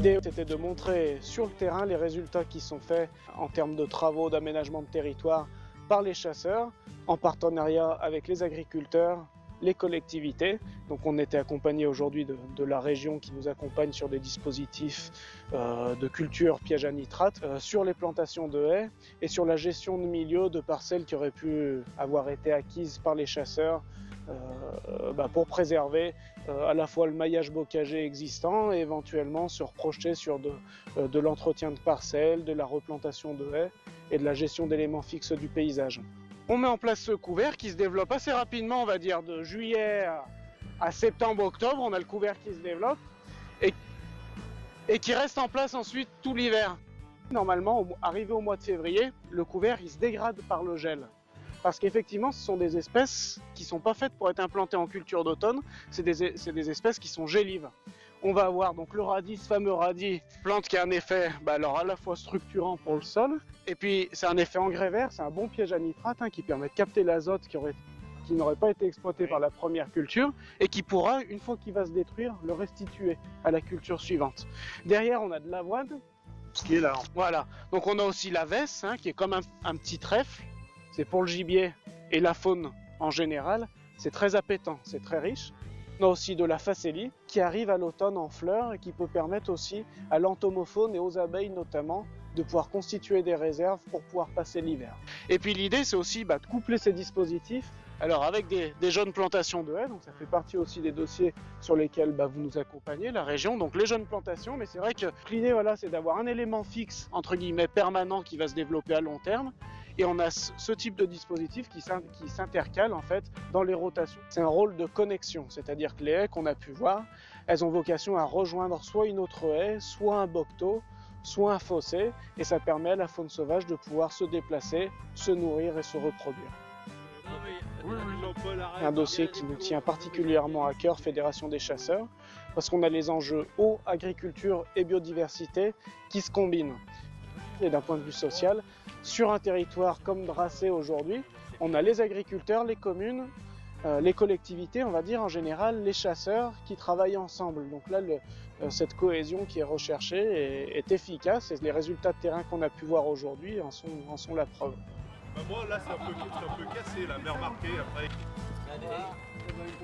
L'idée c'était de montrer sur le terrain les résultats qui sont faits en termes de travaux d'aménagement de territoire par les chasseurs, en partenariat avec les agriculteurs, les collectivités. Donc on était accompagné aujourd'hui de la région qui nous accompagne sur des dispositifs de culture piège à nitrate, sur les plantations de haies et sur la gestion de milieux de parcelles qui auraient pu avoir été acquises par les chasseurs pour préserver à la fois le maillage bocager existant et éventuellement se reprojeter sur de l'entretien de parcelles, de la replantation de haies et de la gestion d'éléments fixes du paysage. On met en place ce couvert qui se développe assez rapidement, on va dire de juillet à septembre-octobre, on a le couvert qui se développe et qui reste en place ensuite tout l'hiver. Normalement, arrivé au mois de février, le couvert il se dégrade par le gel. Parce qu'effectivement, ce sont des espèces qui ne sont pas faites pour être implantées en culture d'automne, c'est des espèces qui sont gélives. On va avoir donc le radis, ce fameux radis, plante qui a un effet alors à la fois structurant pour le sol, et puis c'est un effet engrais vert, c'est un bon piège à nitrate qui permet de capter l'azote qui n'aurait pas été exploité par la première culture, et qui pourra, une fois qu'il va se détruire, le restituer à la culture suivante. Derrière, on a de l'avoine, Ce qui est là. voilà. Donc on a aussi la vesse, qui est comme un petit trèfle, c'est pour le gibier et la faune en général, c'est très appétant, c'est très riche. On a aussi de la facélie qui arrive à l'automne en fleurs et qui peut permettre aussi à l'entomofaune et aux abeilles notamment de pouvoir constituer des réserves pour pouvoir passer l'hiver. Et puis l'idée c'est aussi de coupler ces dispositifs alors avec des jeunes plantations de haies, donc ça fait partie aussi des dossiers sur lesquels vous nous accompagnez, la région, donc les jeunes plantations, mais c'est vrai que l'idée c'est d'avoir un élément fixe, entre guillemets permanent, qui va se développer à long terme. Et on a ce type de dispositif qui s'intercale en fait dans les rotations. C'est un rôle de connexion, c'est-à-dire que les haies qu'on a pu voir, elles ont vocation à rejoindre soit une autre haie, soit un bocteau, soit un fossé, et ça permet à la faune sauvage de pouvoir se déplacer, se nourrir et se reproduire. Un dossier qui nous tient particulièrement à cœur, Fédération des chasseurs, parce qu'on a les enjeux eau, agriculture et biodiversité qui se combinent. Et d'un point de vue social, sur un territoire comme Dracé aujourd'hui, on a les agriculteurs, les communes, les collectivités, on va dire en général, les chasseurs qui travaillent ensemble. Donc là, cette cohésion qui est recherchée est efficace et les résultats de terrain qu'on a pu voir aujourd'hui en sont la preuve. Moi là c'est un peu cassé, la mer marquée après. Allez,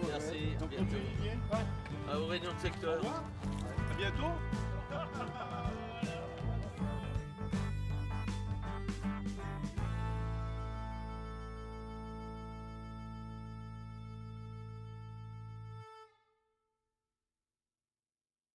merci, à bientôt. À vos réunions de secteur. À bientôt.